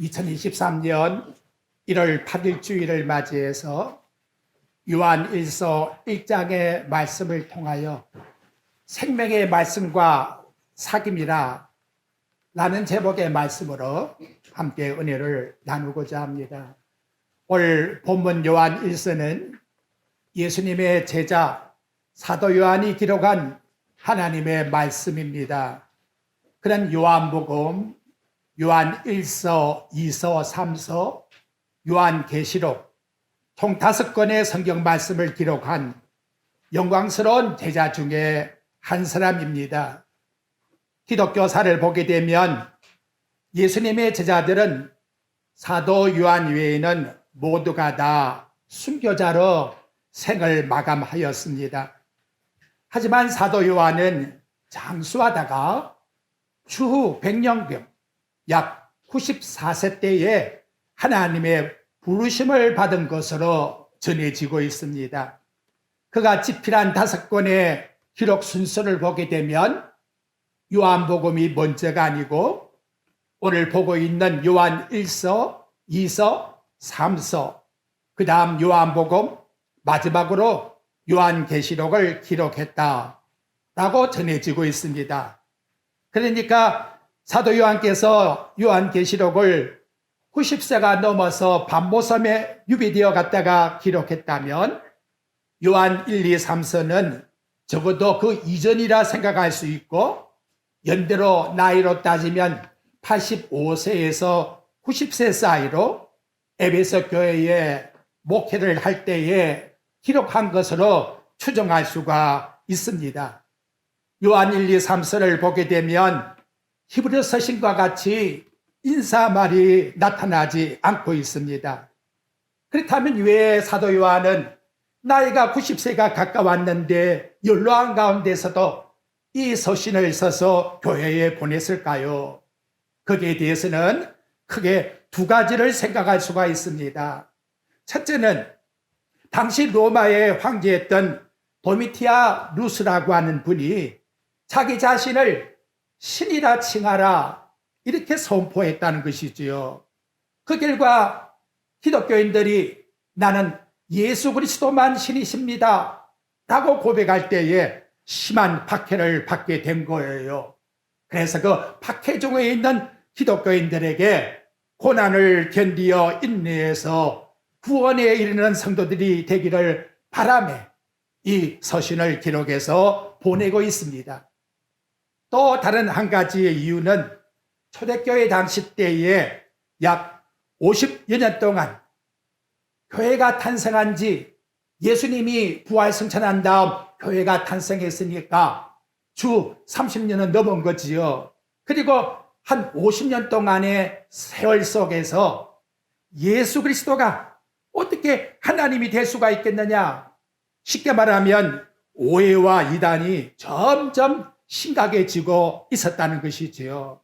2023년 1월 8일 주일을 맞이해서 요한 1서 1장의 말씀을 통하여 생명의 말씀과 사귐이라 라는 제목의 말씀으로 함께 은혜를 나누고자 합니다. 오늘 본문 요한 1서는 예수님의 제자 사도 요한이 기록한 하나님의 말씀입니다. 그런 요한복음, 요한 1서, 2서, 3서, 요한계시록 총 5권의 성경 말씀을 기록한 영광스러운 제자 중에 한 사람입니다. 기독교사를 보게 되면 예수님의 제자들은 사도 요한 외에는 모두가 다 순교자로 생을 마감하였습니다. 하지만 사도 요한은 장수하다가 추후 100년경 약 94세 때에 하나님의 부르심을 받은 것으로 전해지고 있습니다. 그가 집필한 5권의 기록 순서를 보게 되면 요한복음이 먼저가 아니고 오늘 보고 있는 요한 1서, 2서, 3서, 그 다음 요한복음, 마지막으로 요한계시록을 기록했다라고 전해지고 있습니다. 그러니까 사도 요한께서 요한계시록을 90세가 넘어서 반모섬에 유비되어 갔다가 기록했다면 요한 1, 2, 3서는 적어도 그 이전이라 생각할 수 있고 연대로 나이로 따지면 85세에서 90세 사이로 에베소 교회에 목회를 할 때에 기록한 것으로 추정할 수가 있습니다. 요한 1, 2, 3서를 보게 되면 히브리 서신과 같이 인사말이 나타나지 않고 있습니다. 그렇다면 왜 사도 요한은 나이가 90세가 가까웠는데 연로한 가운데서도 이 서신을 써서 교회에 보냈을까요? 거기에 대해서는 크게 2가지를 생각할 수가 있습니다. 첫째는 당시 로마의 황제였던 도미티아 루스라고 하는 분이 자기 자신을 신이라 칭하라 이렇게 선포했다는 것이지요. 그 결과 기독교인들이 나는 예수 그리스도만 신이십니다 라고 고백할 때에 심한 박해를 받게 된 거예요. 그래서 그 박해 중에 있는 기독교인들에게 고난을 견디어 인내해서 구원에 이르는 성도들이 되기를 바라며 이 서신을 기록해서 보내고 있습니다. 또 다른 한 가지의 이유는 초대교회 당시 때에 약 50여 년 동안 교회가 탄생한 지 예수님이 부활승천한 다음 교회가 탄생했으니까 주 30년은 넘은 거지요. 그리고 한 50년 동안의 세월 속에서 예수 그리스도가 어떻게 하나님이 될 수가 있겠느냐? 쉽게 말하면 오해와 이단이 점점 심각해지고 있었다는 것이지요.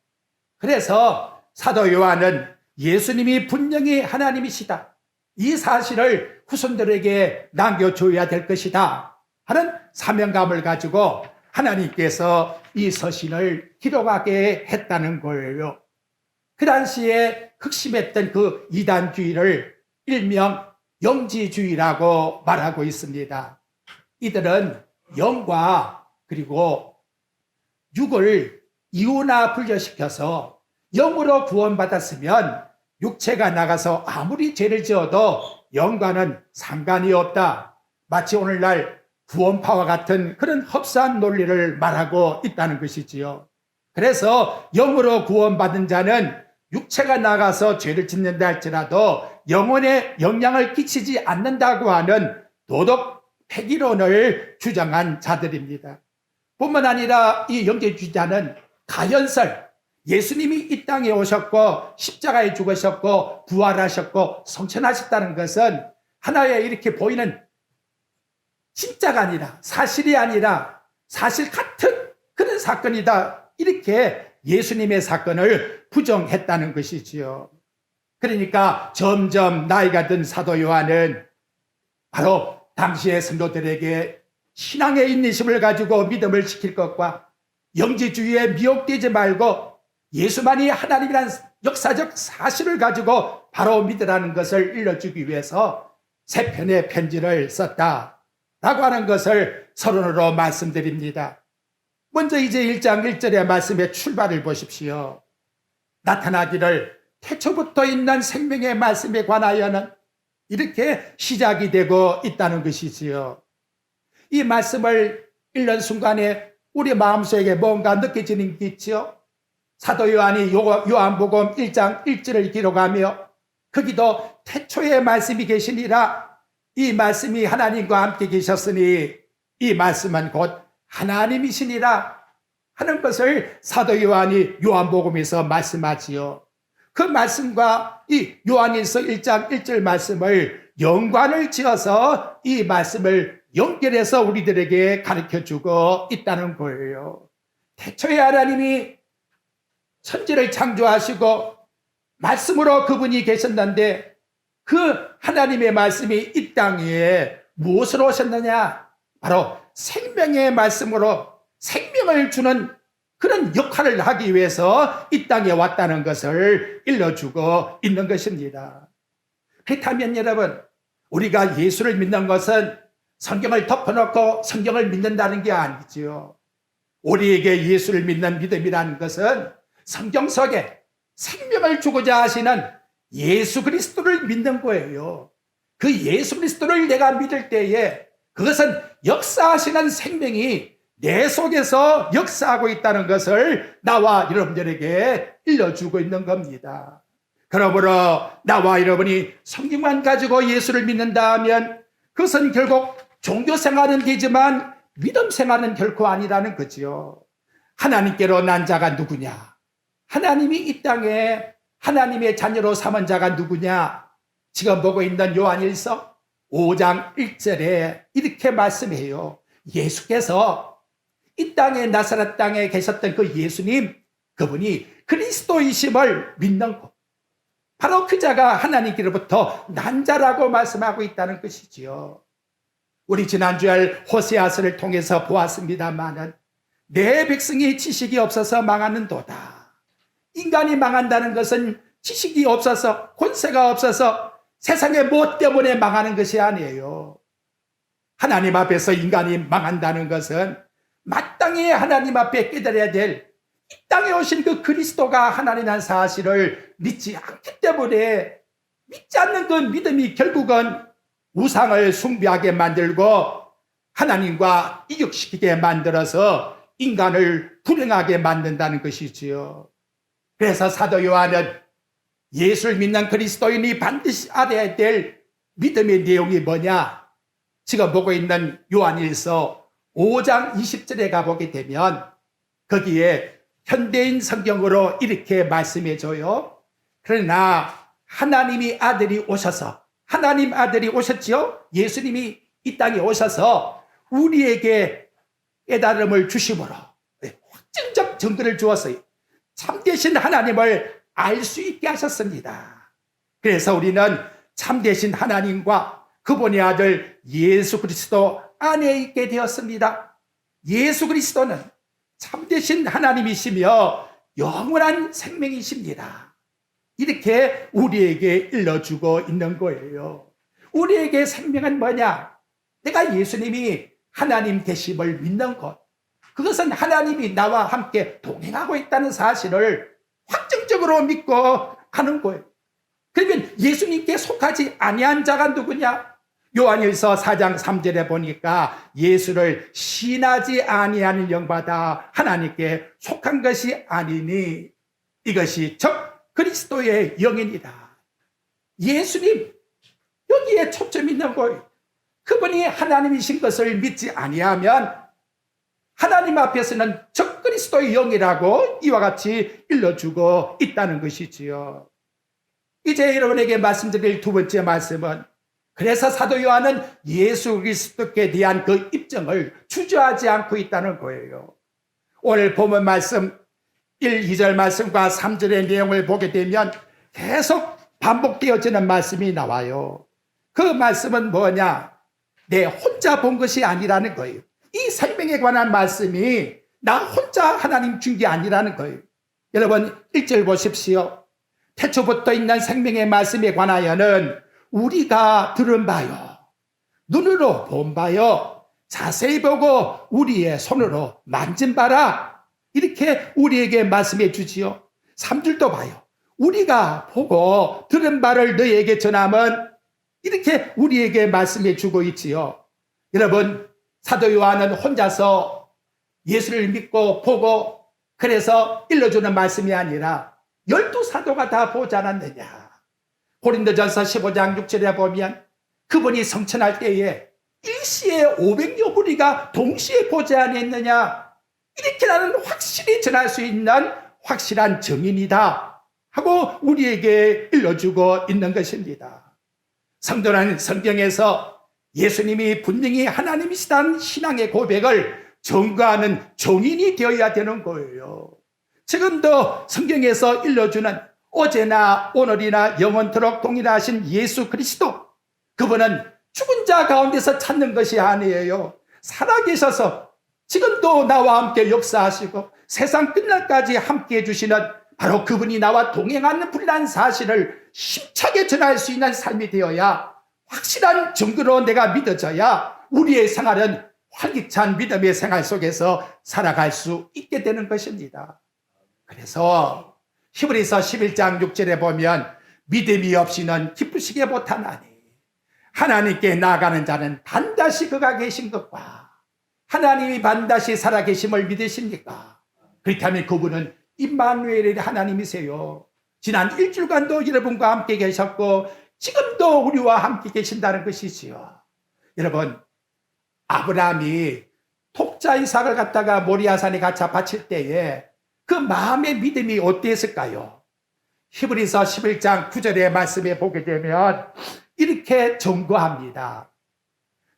그래서 사도 요한은 예수님이 분명히 하나님이시다, 이 사실을 후손들에게 남겨줘야 될 것이다 하는 사명감을 가지고 하나님께서 이 서신을 기록하게 했다는 거예요. 그 당시에 극심했던 그 이단주의를 일명 영지주의라고 말하고 있습니다. 이들은 영과 그리고 육을 이유나 분리시켜서 영으로 구원받았으면 육체가 나가서 아무리 죄를 지어도 영과는 상관이 없다. 마치 오늘날 구원파와 같은 그런 흡사한 논리를 말하고 있다는 것이지요. 그래서 영으로 구원받은 자는 육체가 나가서 죄를 짓는다 할지라도 영혼에 영향을 끼치지 않는다고 하는 도덕 폐기론을 주장한 자들입니다. 뿐만 아니라 이 영계주의자는 가연설, 예수님이 이 땅에 오셨고 십자가에 죽으셨고 부활하셨고 성천하셨다는 것은 하나의 이렇게 보이는 진짜가 아니라 사실이 아니라 사실 같은 그런 사건이다, 이렇게 예수님의 사건을 부정했다는 것이지요. 그러니까 점점 나이가 든 사도 요한은 바로 당시의 성도들에게 신앙의 인내심을 가지고 믿음을 지킬 것과 영지주의에 미혹되지 말고 예수만이 하나님이란 역사적 사실을 가지고 바로 믿으라는 것을 일러주기 위해서 세 편의 편지를 썼다라고 하는 것을 서론으로 말씀드립니다. 먼저 이제 1장 1절의 말씀의 출발을 보십시오. 나타나기를 태초부터 있는 생명의 말씀에 관하여는 이렇게 시작이 되고 있다는 것이지요. 이 말씀을 읽는 순간에 우리 마음속에 뭔가 느껴지는 게 있죠. 사도 요한이 요한복음 1장 1절을 기록하며 거기도 태초에 말씀이 계시니라, 이 말씀이 하나님과 함께 계셨으니 이 말씀은 곧 하나님이시니라 하는 것을 사도 요한이 요한복음에서 말씀하지요. 그 말씀과 이 요한일서 1장 1절 말씀을 연관을 지어서 이 말씀을 연결해서 우리들에게 가르쳐주고 있다는 거예요. 태초에 하나님이 천지를 창조하시고 말씀으로 그분이 계셨는데 그 하나님의 말씀이 이 땅에 무엇으로 오셨느냐? 바로 생명의 말씀으로 생명을 주는 그런 역할을 하기 위해서 이 땅에 왔다는 것을 일러주고 있는 것입니다. 그렇다면 여러분, 우리가 예수를 믿는 것은 성경을 덮어놓고 성경을 믿는다는 게 아니지요. 우리에게 예수를 믿는 믿음이라는 것은 성경 속에 생명을 주고자 하시는 예수 그리스도를 믿는 거예요. 그 예수 그리스도를 내가 믿을 때에 그것은 역사하시는 생명이 내 속에서 역사하고 있다는 것을 나와 여러분들에게 일러주고 있는 겁니다. 그러므로 나와 여러분이 성경만 가지고 예수를 믿는다 하면 그것은 결국 종교 생활은 되지만 믿음 생활은 결코 아니라는 거지요. 하나님께로 난 자가 누구냐? 하나님이 이 땅에 하나님의 자녀로 삼은 자가 누구냐? 지금 보고 있는 요한일서 5장 1절에 이렇게 말씀해요. 예수께서 이 땅에 나사렛 땅에 계셨던 그 예수님, 그분이 그리스도이심을 믿는 것, 바로 그 자가 하나님께로부터 난 자라고 말씀하고 있다는 것이지요. 우리 지난주에 호세아서를 통해서 보았습니다마는 내 백성이 지식이 없어서 망하는도다. 인간이 망한다는 것은 지식이 없어서, 권세가 없어서 세상의 무엇 때문에 망하는 것이 아니에요. 하나님 앞에서 인간이 망한다는 것은 마땅히 하나님 앞에 깨달아야 될 이 땅에 오신 그 그리스도가 하나님이라는 사실을 믿지 않기 때문에, 믿지 않는 그 믿음이 결국은 우상을 숭배하게 만들고 하나님과 이격시키게 만들어서 인간을 불행하게 만든다는 것이지요. 그래서 사도 요한은 예수를 믿는 그리스도인이 반드시 알아야 될 믿음의 내용이 뭐냐? 지금 보고 있는 요한일서 5장 20절에 가보게 되면 거기에 현대인 성경으로 이렇게 말씀해줘요. 그러나 하나님이 아들이 오셔서, 하나님 아들이 오셨지요? 예수님이 이 땅에 오셔서 우리에게 깨달음을 주심으로 확증적 증거를 주었어요. 참되신 하나님을 알 수 있게 하셨습니다. 그래서 우리는 참되신 하나님과 그분의 아들 예수 그리스도 안에 있게 되었습니다. 예수 그리스도는 참되신 하나님이시며 영원한 생명이십니다. 이렇게 우리에게 일러주고 있는 거예요. 우리에게 생명은 뭐냐? 내가 예수님이 하나님 되심을 믿는 것, 그것은 하나님이 나와 함께 동행하고 있다는 사실을 확정적으로 믿고 가는 거예요. 그러면 예수님께 속하지 아니한 자가 누구냐? 요한일서 4장 3절에 보니까 예수를 신하지 아니하는 영받아 하나님께 속한 것이 아니니 이것이 즉 그리스도의 영이니라. 예수님, 여기에 초점이 있는 거예요. 그분이 하나님이신 것을 믿지 아니하면 하나님 앞에서는 즉 그리스도의 영이라고 이와 같이 일러주고 있다는 것이지요. 이제 여러분에게 말씀드릴 두 번째 말씀은, 그래서 사도 요한은 예수 그리스도께 대한 그 입증을 주저하지 않고 있다는 거예요. 오늘 본문 말씀 1, 2절 말씀과 3절의 내용을 보게 되면 계속 반복되어지는 말씀이 나와요. 그 말씀은 뭐냐? 내 혼자 본 것이 아니라는 거예요. 이 생명에 관한 말씀이 나 혼자 하나님 준 게 아니라는 거예요. 여러분 1절 보십시오. 태초부터 있는 생명의 말씀에 관하여는 우리가 들은 바요, 눈으로 본 바요, 자세히 보고 우리의 손으로 만진 바라. 이렇게 우리에게 말씀해 주지요. 3절도 봐요. 우리가 보고 들은 바를 너희에게 전함은, 이렇게 우리에게 말씀해 주고 있지요. 여러분, 사도 요한은 혼자서 예수를 믿고 보고 그래서 일러주는 말씀이 아니라 12사도가 다 보지 않았느냐. 고린도전서 15장 6절에 보면 그분이 성천할 때에 일시에 500여 무리가 동시에 보지 않았느냐. 이렇게 나는 확실히 전할 수 있는 확실한 증인이다 하고 우리에게 일러주고 있는 것입니다. 성도는 성경에서 예수님이 분명히 하나님이시다는 신앙의 고백을 증거하는 증인이 되어야 되는 거예요. 지금도 성경에서 일러주는 어제나 오늘이나 영원토록 동일하신 예수 그리스도, 그분은 죽은 자 가운데서 찾는 것이 아니에요. 살아계셔서 지금도 나와 함께 역사하시고 세상 끝날까지 함께 해주시는 바로 그분이 나와 동행하는 분이라는 사실을 힘차게 전할 수 있는 삶이 되어야, 확실한 증거로 내가 믿어져야 우리의 생활은 활기찬 믿음의 생활 속에서 살아갈 수 있게 되는 것입니다. 그래서 히브리서 11장 6절에 보면 믿음이 없이는 기쁘시게 못하나니 하나님께 나아가는 자는 반드시 그가 계신 것과 하나님이 반드시 살아계심을 믿으십니까? 그렇게 하면 그분은 임마누엘의 하나님이세요. 지난 일주일간도 여러분과 함께 계셨고 지금도 우리와 함께 계신다는 것이지요. 여러분, 아브라함이 독자 이삭을 갖다가 모리아산에 갖다 바칠 때에 그 마음의 믿음이 어땠을까요? 히브리서 11장 9절의 말씀에 보게 되면 이렇게 증거합니다.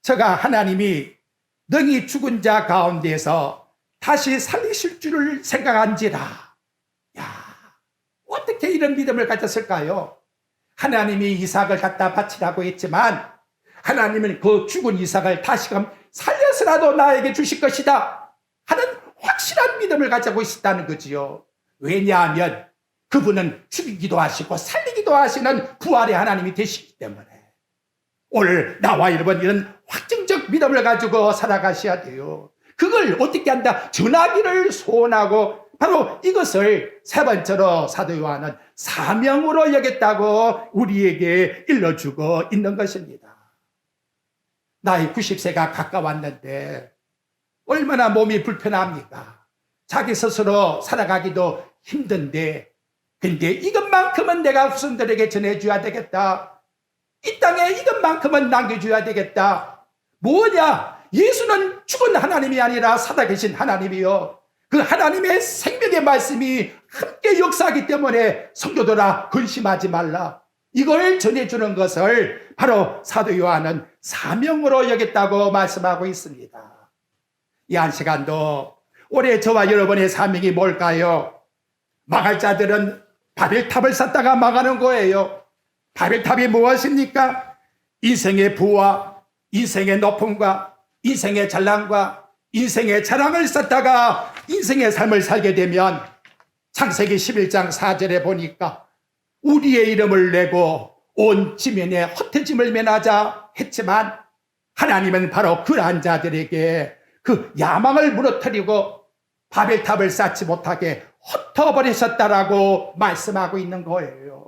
저가 하나님이 능히 죽은 자 가운데서 다시 살리실 줄을 생각한지라. 야, 어떻게 이런 믿음을 가졌을까요? 하나님이 이삭을 갖다 바치라고 했지만 하나님은 그 죽은 이삭을 다시금 살려서라도 나에게 주실 것이다 하는 확실한 믿음을 가지고 있었다는 거지요. 왜냐하면 그분은 죽이기도 하시고 살리기도 하시는 부활의 하나님이 되시기 때문에. 오늘 나와 여러분 이런 확증적 믿음을 가지고 살아가셔야 돼요. 그걸 어떻게 한다? 전하기를 소원하고 바로 이것을 세 번째로 사도 요한은 사명으로 여겼다고 우리에게 일러주고 있는 것입니다. 나이 90세가 가까웠는데 얼마나 몸이 불편합니까? 자기 스스로 살아가기도 힘든데, 근데 이것만큼은 내가 후손들에게 전해줘야 되겠다. 이 땅에 이것만큼은 남겨줘야 되겠다. 뭐냐? 예수는 죽은 하나님이 아니라 살아계신 하나님이요. 그 하나님의 생명의 말씀이 함께 역사하기 때문에 성도들아 근심하지 말라. 이걸 전해주는 것을 바로 사도 요한은 사명으로 여겼다고 말씀하고 있습니다. 이 한 시간도 올해 저와 여러분의 사명이 뭘까요? 망할 자들은 바벨탑을 쌓다가 망하는 거예요. 바벨탑이 무엇입니까? 인생의 부와 인생의 높음과 인생의 잘남과 인생의 자랑을 쌓다가 인생의 삶을 살게 되면 창세기 11장 4절에 보니까 우리의 이름을 내고 온 지면에 헛되짐을 면하자 했지만 하나님은 바로 그러한 자들에게 그 야망을 무너뜨리고 바벨탑을 쌓지 못하게 흩어버리셨다라고 말씀하고 있는 거예요.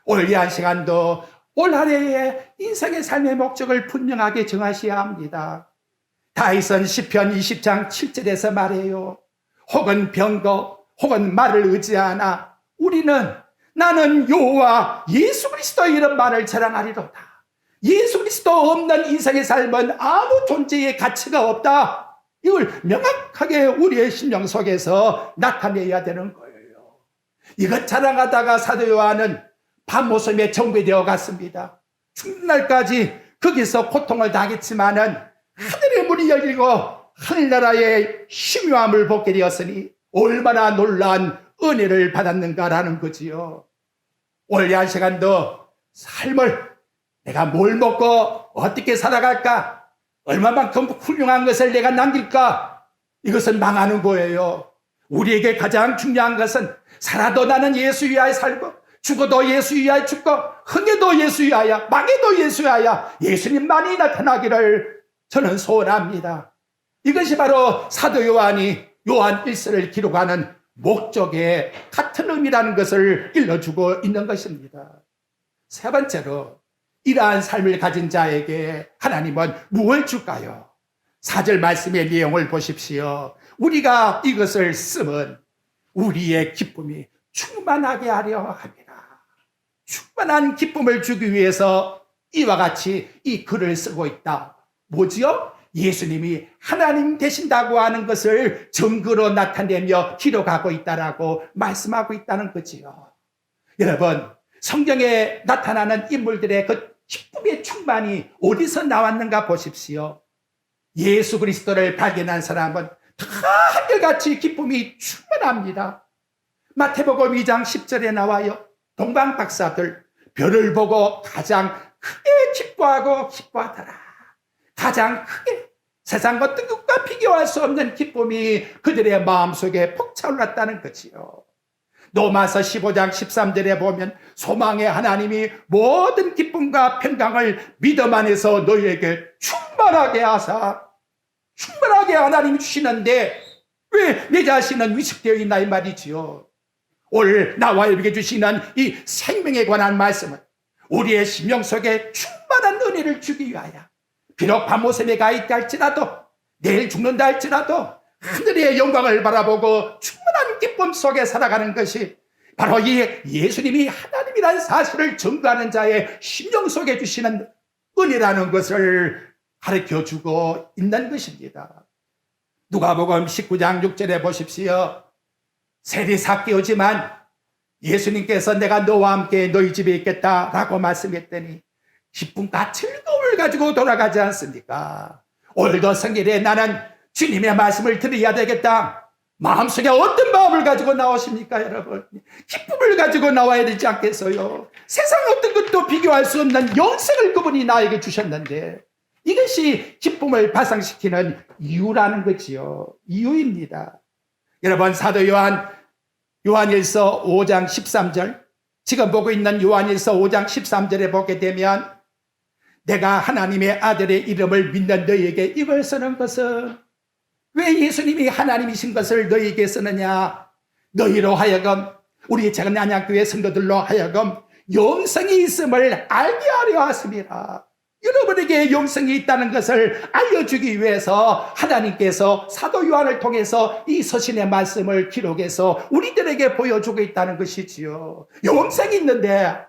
오늘 이 한 시간도 올 한해의 인생의 삶의 목적을 분명하게 정하셔야 합니다. 다윗은 시편 20장 7절에서 말해요. 혹은 병거 혹은 말을 의지하나 우리는 나는 여호와 예수 그리스도의 이런 말을 자랑하리로다. 예수 그리스도 없는 인생의 삶은 아무 존재의 가치가 없다. 이걸 명확하게 우리의 심령 속에서 나타내야 되는 거예요. 이것 자랑하다가 사도 요한은 밤모섬에 정배되어 갔습니다. 죽는 날까지 거기서 고통을 당했지만은 하늘의 문이 열리고 하늘나라의 신묘함을 보게 되었으니 얼마나 놀라운 은혜를 받았는가라는 거지요. 오늘 이 한 시간도 삶을 내가 뭘 먹고 어떻게 살아갈까? 얼마만큼 훌륭한 것을 내가 남길까? 이것은 망하는 거예요. 우리에게 가장 중요한 것은 살아도 나는 예수 위하여 살고 죽어도 예수 위하여 죽고 흥해도 예수 위하여 망해도 예수 위하여 예수님만이 나타나기를 저는 소원합니다. 이것이 바로 사도 요한이 요한 1서를 기록하는 목적의 같은 의미라는 것을 일러주고 있는 것입니다. 세 번째로 이러한 삶을 가진 자에게 하나님은 무엇을 줄까요? 4절 말씀의 내용을 보십시오. 우리가 이것을 쓰면 우리의 기쁨이 충만하게 하려 합니다. 충만한 기쁨을 주기 위해서 이와 같이 이 글을 쓰고 있다. 뭐지요? 예수님이 하나님 되신다고 하는 것을 증거로 나타내며 기록하고 있다라고 말씀하고 있다는 거지요. 여러분, 성경에 나타나는 인물들의 그 기쁨의 충만이 어디서 나왔는가 보십시오. 예수 그리스도를 발견한 사람은 다 한결같이 기쁨이 충만합니다. 마태복음 2장 10절에 나와요. 동방 박사들 별을 보고 가장 크게 기뻐하더라. 가장 크게 세상과 뜻과 비교할 수 없는 기쁨이 그들의 마음속에 폭차올랐다는 거지요. 로마서 15장 13절에 보면 소망의 하나님이 모든 기쁨과 평강을 믿음 안에서 너희에게 충만하게 하사, 충만하게 하나님이 주시는데 왜 내 자신은 위축되어 있나 이 말이지요. 오늘 나와 여러분에게 주시는 이 생명에 관한 말씀은 우리의 심령 속에 충만한 은혜를 주기 위하여 비록 밤모섬에 가 있다 할지라도 내일 죽는다 할지라도 하늘의 영광을 바라보고 충만한 기쁨 속에 살아가는 것이 바로 이 예수님이 하나님이라는 사실을 증거하는 자의 심령 속에 주시는 은혜라는 것을 가르쳐주고 있는 것입니다. 누가복음 19장 6절에 보십시오. 세리삭기 오지만 예수님께서 내가 너와 함께 너희 집에 있겠다라고 말씀했더니 기쁨과 즐거움을 가지고 돌아가지 않습니까? 오늘도 성일에 나는 주님의 말씀을 들어야 되겠다. 마음속에 어떤 마음을 가지고 나오십니까, 여러분? 기쁨을 가지고 나와야 되지 않겠어요? 세상 어떤 것도 비교할 수 없는 영생을 그분이 나에게 주셨는데 이것이 기쁨을 발상시키는 이유라는 거지요. 이유입니다. 여러분, 사도 요한일서 5장 13절, 지금 보고 있는 요한일서 5장 13절에 보게 되면 내가 하나님의 아들의 이름을 믿는 너희에게 이걸 쓰는 것은, 왜 예수님이 하나님이신 것을 너희에게 쓰느냐? 너희로 하여금, 우리 작은 안양교회 성도들로 하여금 영생이 있음을 알게 하려 하십니다. 여러분에게 영생이 있다는 것을 알려주기 위해서 하나님께서 사도 요한을 통해서 이 서신의 말씀을 기록해서 우리들에게 보여주고 있다는 것이지요. 영생이 있는데,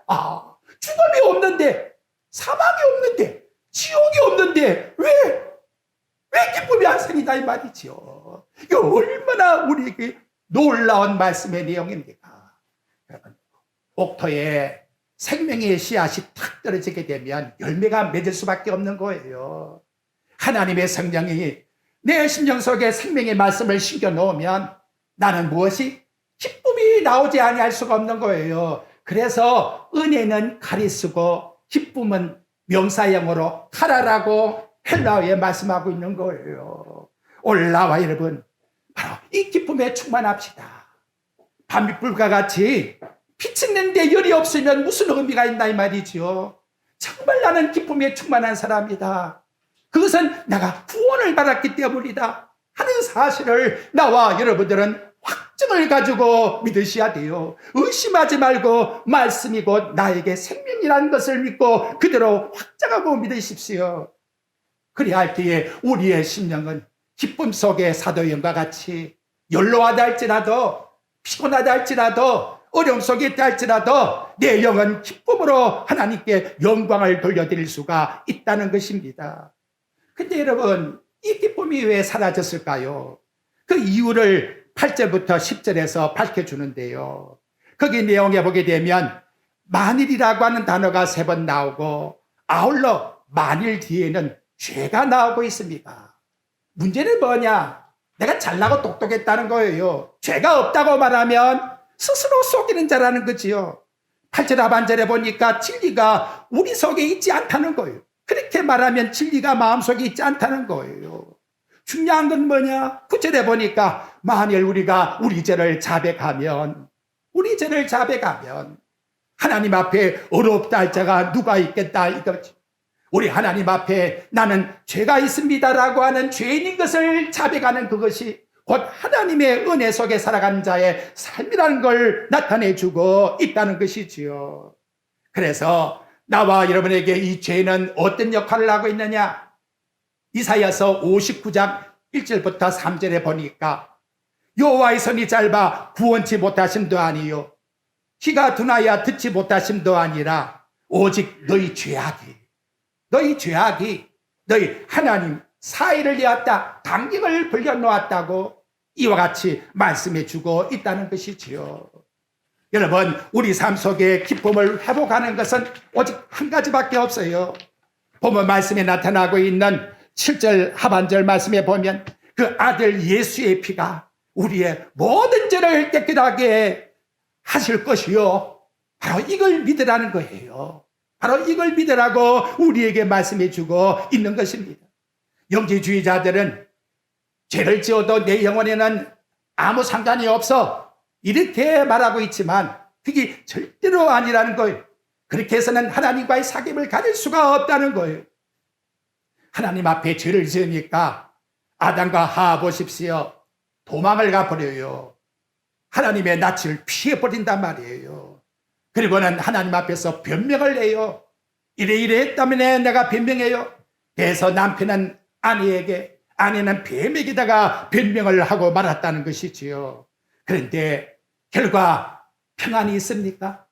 죽음이 없는데, 사망이 없는데, 지옥이 없는데 왜 기쁨이 안 생기나 이 말이지요. 이게 얼마나 우리에게 놀라운 말씀의 내용입니까? 여러분, 옥토에 생명의 씨앗이 탁 떨어지게 되면 열매가 맺을 수밖에 없는 거예요. 하나님의 성령이 내 심령 속에 생명의 말씀을 심겨 놓으면 나는 무엇이? 기쁨이 나오지 아니할 수가 없는 거예요. 그래서 은혜는 칼이 쓰고 기쁨은 명사형으로 카라라고 헬라어에 말씀하고 있는 거예요. 오늘 나와 여러분, 바로 이 기쁨에 충만합시다. 밤빛불과 같이 비치는데 열이 없으면 무슨 의미가 있나 이 말이죠. 정말 나는 기쁨에 충만한 사람이다. 그것은 내가 구원을 받았기 때문이다 하는 사실을 나와 여러분들은 확증을 가지고 믿으셔야 돼요. 의심하지 말고 말씀이 곧 나에게 생명이라는 것을 믿고 그대로 확정하고 믿으십시오. 그래야 할 때에 우리의 심령은 기쁨 속에 사도행과 같이 연로하다 할지라도 피곤하다 할지라도 어려움 속에 있다 할지라도 내 영은 기쁨으로 하나님께 영광을 돌려드릴 수가 있다는 것입니다. 근데 여러분, 이 기쁨이 왜 사라졌을까요? 그 이유를 8절부터 10절에서 밝혀주는데요. 거기 내용에 보게 되면 만일이라고 하는 단어가 3번 나오고 아울러 만일 뒤에는 죄가 나오고 있습니다. 문제는 뭐냐? 내가 잘나고 똑똑했다는 거예요. 죄가 없다고 말하면 스스로 속이는 자라는 거지요. 8절 하반절에 보니까 진리가 우리 속에 있지 않다는 거예요. 그렇게 말하면 진리가 마음속에 있지 않다는 거예요. 중요한 건 뭐냐? 9절에 보니까 만일 우리가 우리 죄를 자백하면 하나님 앞에 어렵다 할 자가 누가 있겠다 이거지. 우리 하나님 앞에 나는 죄가 있습니다라고 하는 죄인인 것을 자백하는 그것이 곧 하나님의 은혜 속에 살아가는 자의 삶이라는 걸 나타내주고 있다는 것이지요. 그래서 나와 여러분에게 이 죄는 어떤 역할을 하고 있느냐? 이사야서 59장 1절부터 3절에 보니까 여호와의 손이 짧아 구원치 못하심도 아니요 귀가 둔하여 듣지 못하심도 아니라 오직 너희 죄악이 너희 하나님 사이를 내었다 간격을 벌려놓았다고 이와 같이 말씀해 주고 있다는 것이지요. 여러분, 우리 삶 속에 기쁨을 회복하는 것은 오직 한 가지밖에 없어요. 본문 말씀에 나타나고 있는 7절 하반절 말씀에 보면 그 아들 예수의 피가 우리의 모든 죄를 깨끗하게 하실 것이요, 바로 이걸 믿으라는 거예요. 바로 이걸 믿으라고 우리에게 말씀해 주고 있는 것입니다. 영지주의자들은 죄를 지어도 내 영혼에는 아무 상관이 없어 이렇게 말하고 있지만 그게 절대로 아니라는 거예요. 그렇게 해서는 하나님과의 사귐을 가질 수가 없다는 거예요. 하나님 앞에 죄를 지으니까 아담과 하와 보십시오. 도망을 가버려요. 하나님의 낯을 피해버린단 말이에요. 그리고는 하나님 앞에서 변명을 해요. 이래 했다면 내가 변명해요. 그래서 남편은 아내에게, 아내는 뱀에게다가 변명을 하고 말았다는 것이지요. 그런데 결과 평안이 있습니까?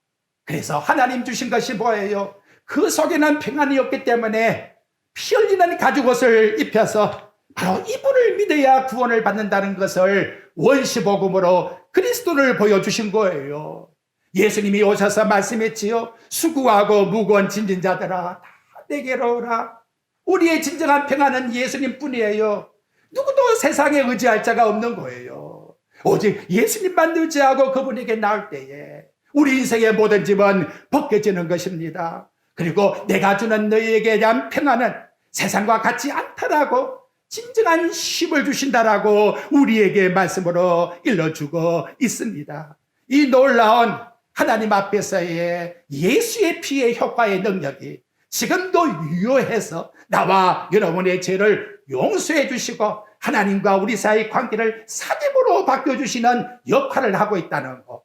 그래서 하나님 주신 것이 뭐예요? 그 속에는 평안이 없기 때문에 피 흘리는 가죽옷을 입혀서 바로 이분을 믿어야 구원을 받는다는 것을 원시복음으로 그리스도를 보여주신 거예요. 예수님이 오셔서 말씀했지요. 수고하고 무거운 짐진 자들아 다 내게로 오라. 우리의 진정한 평안은 예수님 뿐이에요. 누구도 세상에 의지할 자가 없는 거예요. 오직 예수님만 의지하고 그분에게 나올 때에 우리 인생의 모든 짐은 벗겨지는 것입니다. 그리고 내가 주는 너희에게 대한 평안은 세상과 같지 않다라고 진정한 쉼을 주신다라고 우리에게 말씀으로 일러주고 있습니다. 이 놀라운 하나님 앞에서의 예수의 피의 효과의 능력이 지금도 유효해서 나와 여러분의 죄를 용서해 주시고 하나님과 우리 사이의 관계를 사귐으로 바꿔주시는 역할을 하고 있다는 것,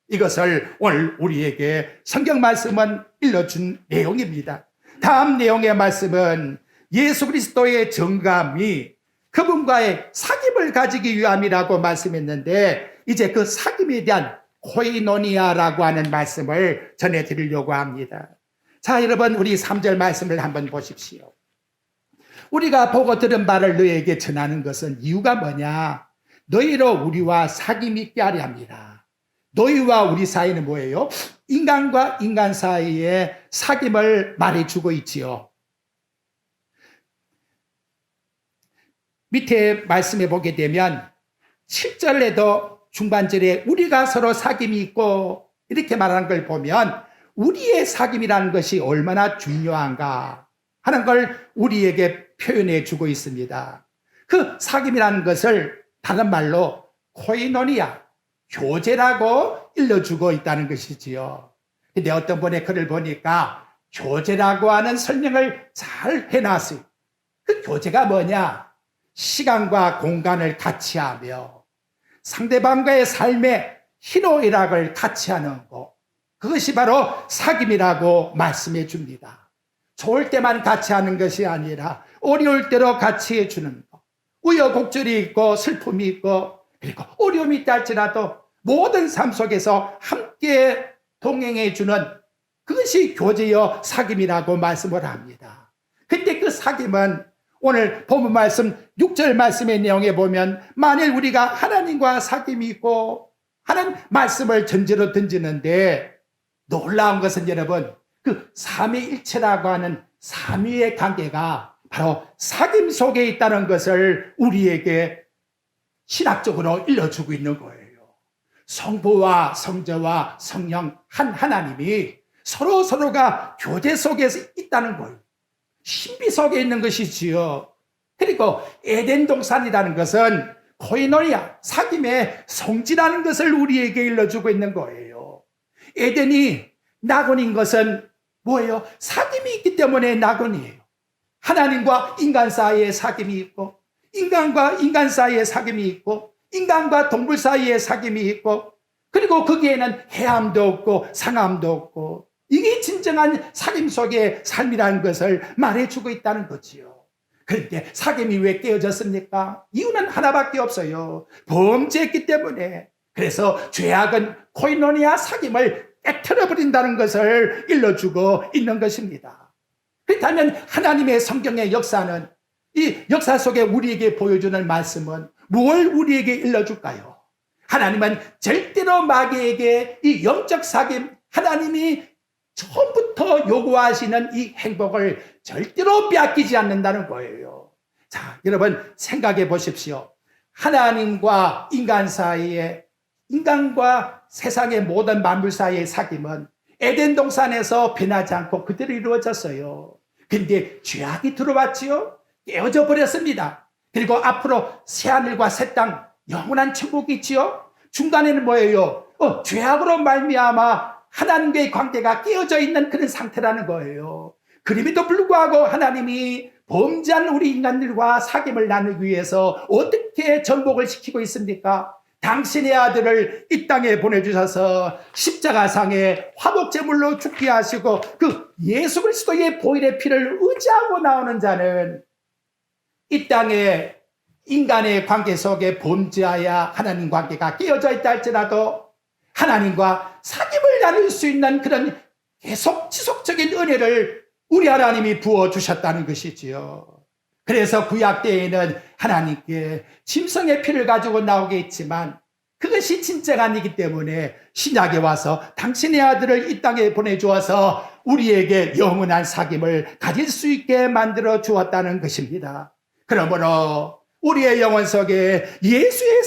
이것을 오늘 우리에게 성경 말씀은 일러준 내용입니다. 다음 내용의 말씀은 예수 그리스도의 정감이 그분과의 사귐을 가지기 위함이라고 말씀했는데, 이제 그 사귐에 대한 코이노니아라고 하는 말씀을 전해드리려고 합니다. 자, 여러분, 우리 3절 말씀을 한번 보십시오. 우리가 보고 들은 바를 너희에게 전하는 것은 이유가 뭐냐? 너희로 우리와 사귐이 있게 하려 합니다. 너희와 우리 사이는 뭐예요? 인간과 인간 사이의 사귐을 말해주고 있지요. 밑에 말씀해 보게 되면 7절에도 중반절에 우리가 서로 사귐이 있고 이렇게 말하는 걸 보면 우리의 사귐이라는 것이 얼마나 중요한가 하는 걸 우리에게 표현해 주고 있습니다. 그 사귐이라는 것을 다른 말로 코이노니아, 교제라고 일러주고 있다는 것이지요. 근데 어떤 분의 글을 보니까 교제라고 하는 설명을 잘 해놨어요. 그 교제가 뭐냐? 시간과 공간을 같이 하며 상대방과의 삶의 희노애락을 같이 하는 것, 그것이 바로 사귐이라고 말씀해 줍니다. 좋을 때만 같이 하는 것이 아니라 어려울 때로 같이 해주는 것, 우여곡절이 있고 슬픔이 있고 그리고 어려움이 있다 할지라도 모든 삶 속에서 함께 동행해 주는 그것이 교제여 사귐이라고 말씀을 합니다. 근데 그 사귐은 오늘 본문 말씀 6절 말씀의 내용에 보면 만일 우리가 하나님과 사귐이 있고 하는 말씀을 전제로 던지는데, 놀라운 것은 여러분, 그 삼위일체라고 하는 삼위의 관계가 바로 사귐 속에 있다는 것을 우리에게 신학적으로 일러주고 있는 거예요. 성부와 성자와 성령 한 하나님이 서로가 교제 속에서 있다는 거예요. 신비 속에 있는 것이지요. 그리고 에덴 동산이라는 것은 코이노니아, 사귐의 성지라는 것을 우리에게 일러주고 있는 거예요. 에덴이 낙원인 것은 뭐예요? 사귐이 있기 때문에 낙원이에요. 하나님과 인간 사이에 사귐이 있고, 인간과 인간 사이에 사귐이 있고, 인간과 동물 사이에 사귐이 있고, 그리고 거기에는 해함도 없고 상함도 없고, 이게 진정한 사귐 속의 삶이라는 것을 말해주고 있다는 거지요. 그런데 사귐이 왜 깨어졌습니까? 이유는 하나밖에 없어요. 범죄했기 때문에. 그래서 죄악은 코이노니아 사귐을 깨트려버린다는 것을 일러주고 있는 것입니다. 그렇다면 하나님의 성경의 역사는, 이 역사 속에 우리에게 보여주는 말씀은 무엇을 우리에게 일러줄까요? 하나님은 절대로 마귀에게 이 영적 사귐, 하나님이 처음부터 요구하시는 이 행복을 절대로 빼앗기지 않는다는 거예요. 자, 여러분 생각해 보십시오. 하나님과 인간 사이에, 인간과 세상의 모든 만물 사이의 사귐은 에덴 동산에서 변하지 않고 그대로 이루어졌어요. 근데 죄악이 들어왔지요. 깨어져 버렸습니다. 그리고 앞으로 새하늘과 새 땅, 영원한 천국이 있지요. 중간에는 뭐예요? 죄악으로 말미암아 하나님과의 관계가 깨어져 있는 그런 상태라는 거예요. 그럼에도 불구하고 하나님이 범죄한 우리 인간들과 사귐을 나누기 위해서 어떻게 전복을 시키고 있습니까? 당신의 아들을 이 땅에 보내주셔서 십자가상에 화목제물로 죽게 하시고 그 예수 그리스도의 보혈의 피를 의지하고 나오는 자는 이 땅에 인간의 관계 속에 범죄하여 하나님 관계가 깨어져 있다 할지라도 하나님과 사귐을 나눌 수 있는 그런 계속 지속적인 은혜를 우리 하나님이 부어주셨다는 것이지요. 그래서 구약 때에는 하나님께 짐승의 피를 가지고 나오게 했지만 그것이 진짜가 아니기 때문에 신약에 와서 당신의 아들을 이 땅에 보내주어서 우리에게 영원한 사귐을 가질 수 있게 만들어 주었다는 것입니다. 그러므로 우리의 영혼 속에 예수의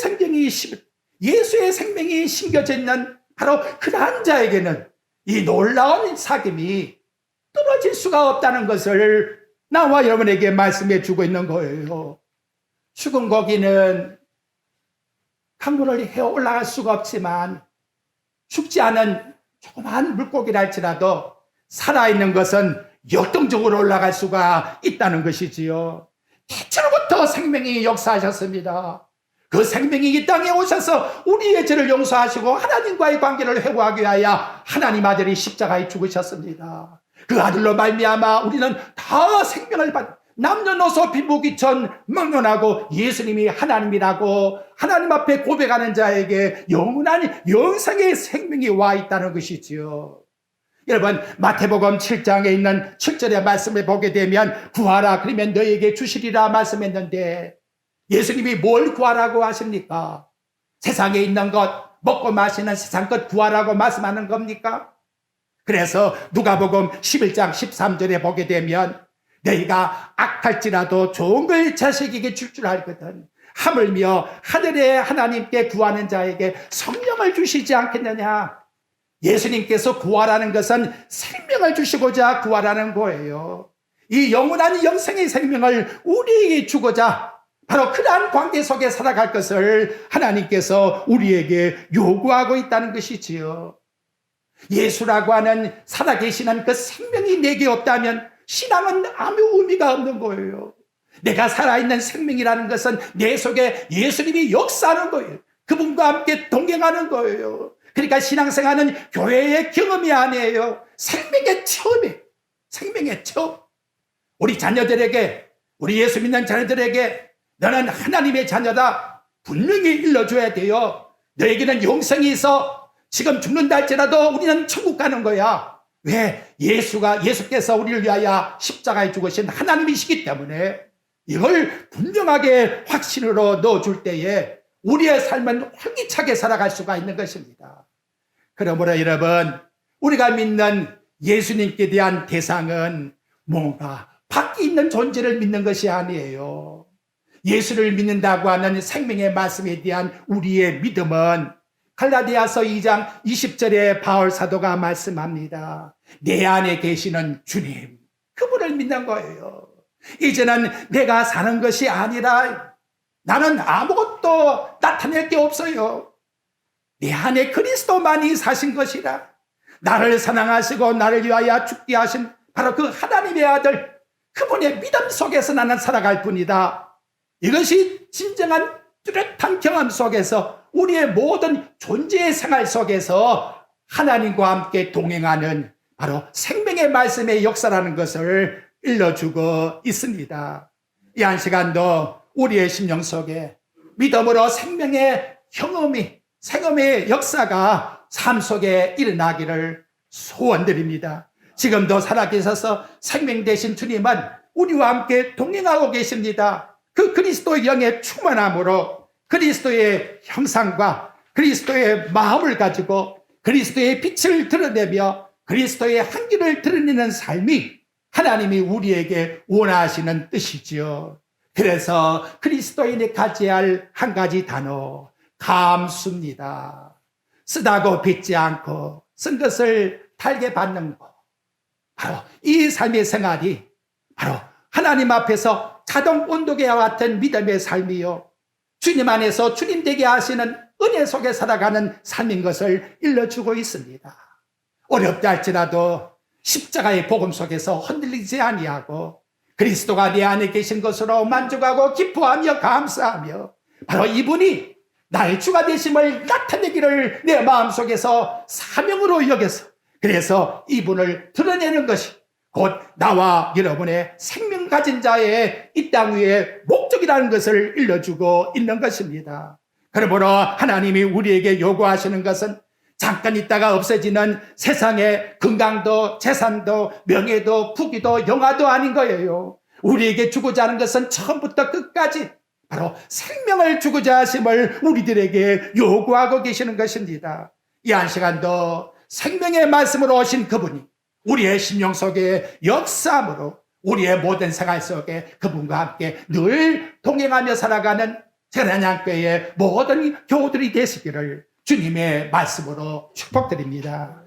생명이 심겨져 있는 바로 그러한 자에게는 이 놀라운 사귐이 떨어질 수가 없다는 것을 나와 여러분에게 말씀해 주고 있는 거예요. 죽은 고기는 강물을 헤어 올라갈 수가 없지만 죽지 않은 조그마한 물고기라 할지라도 살아있는 것은 역동적으로 올라갈 수가 있다는 것이지요. 태초로부터 생명이 역사하셨습니다. 그 생명이 이 땅에 오셔서 우리의 죄를 용서하시고 하나님과의 관계를 회복하기 위하여 하나님 아들이 십자가에 죽으셨습니다. 그 아들로 말미암아 우리는 다 생명을 남녀노소 빈부귀천 막론하고 예수님이 하나님이라고 하나님 앞에 고백하는 자에게 영원한 영생의 생명이 와 있다는 것이지요. 여러분 마태복음 7장에 있는 7절의 말씀을 보게 되면 구하라 그러면 너에게 주시리라 말씀했는데 예수님이 뭘 구하라고 하십니까? 세상에 있는 것, 먹고 마시는 세상 것 구하라고 말씀하는 겁니까? 그래서 누가복음 11장 13절에 보게 되면 너희가 악할지라도 좋은 걸 자식에게 줄 줄 알거든 하물며 하늘의 하나님께 구하는 자에게 성령을 주시지 않겠느냐. 예수님께서 구하라는 것은 생명을 주시고자 구하라는 거예요. 이 영원한 영생의 생명을 우리에게 주고자 바로 그러한 관계 속에 살아갈 것을 하나님께서 우리에게 요구하고 있다는 것이지요. 예수라고 하는 살아계시는 그 생명이 내게 없다면 신앙은 아무 의미가 없는 거예요. 내가 살아있는 생명이라는 것은 내 속에 예수님이 역사하는 거예요. 그분과 함께 동행하는 거예요. 그러니까 신앙생활은 교회의 경험이 아니에요. 생명의 처음이에요. 생명의 처음. 우리 자녀들에게, 우리 예수 믿는 자녀들에게 너는 하나님의 자녀다 분명히 일러줘야 돼요. 너에게는 영생이 있어. 지금 죽는다 할지라도 우리는 천국 가는 거야. 왜? 예수께서 우리를 위하여 십자가에 죽으신 하나님이시기 때문에 이걸 분명하게 확신으로 넣어줄 때에 우리의 삶은 활기차게 살아갈 수가 있는 것입니다. 그러므로 여러분, 우리가 믿는 예수님께 대한 대상은 뭔가 밖에 있는 존재를 믿는 것이 아니에요. 예수를 믿는다고 하는 생명의 말씀에 대한 우리의 믿음은 갈라디아서 2장 20절에 바울 사도가 말씀합니다. 내 안에 계시는 주님, 그분을 믿는 거예요. 이제는 내가 사는 것이 아니라 나는 아무것도 나타낼 게 없어요. 내 안에 그리스도만이 사신 것이라. 나를 사랑하시고 나를 위하여 죽게 하신 바로 그 하나님의 아들, 그분의 믿음 속에서 나는 살아갈 뿐이다. 이것이 진정한 뚜렷한 경험 속에서 우리의 모든 존재의 생활 속에서 하나님과 함께 동행하는 바로 생명의 말씀의 역사라는 것을 일러주고 있습니다. 이 한 시간도 우리의 심령 속에 믿음으로 생명의 생명의 역사가 삶 속에 일어나기를 소원드립니다. 지금도 살아계셔서 생명 되신 주님은 우리와 함께 동행하고 계십니다. 그 그리스도의 영의 충만함으로 그리스도의 형상과 그리스도의 마음을 가지고 그리스도의 빛을 드러내며 그리스도의 향기를 드러내는 삶이 하나님이 우리에게 원하시는 뜻이지요. 그래서 그리스도인이 가져야 할 한 가지 단어, 감수입니다. 쓰다고 빚지 않고 쓴 것을 달게 받는 것, 바로 이 삶의 생활이 바로 하나님 앞에서 자동 온도계와 같은 믿음의 삶이요, 주님 안에서 주님 되게 하시는 은혜 속에 살아가는 삶인 것을 일러주고 있습니다. 어렵다 할지라도 십자가의 복음 속에서 흔들리지 아니하고 그리스도가 내 안에 계신 것으로 만족하고 기뻐하며 감사하며 바로 이분이 나의 주가 되심을 나타내기를 내 마음속에서 사명으로 여겨서, 그래서 이분을 드러내는 것이 곧 나와 여러분의 생명 가진 자의 이 땅 위의 목적이라는 것을 일러주고 있는 것입니다. 그러므로 하나님이 우리에게 요구하시는 것은 잠깐 있다가 없어지는 세상의 건강도 재산도 명예도 부귀도 영화도 아닌 거예요. 우리에게 주고자 하는 것은 처음부터 끝까지 바로 생명을 주고자 하심을 우리들에게 요구하고 계시는 것입니다. 이 한 시간도 생명의 말씀으로 오신 그분이 우리의 심령 속에 역사함으로 우리의 모든 생활 속에 그분과 함께 늘 동행하며 살아가는 제라냥교회의 모든 교우들이 되시기를 주님의 말씀으로 축복드립니다.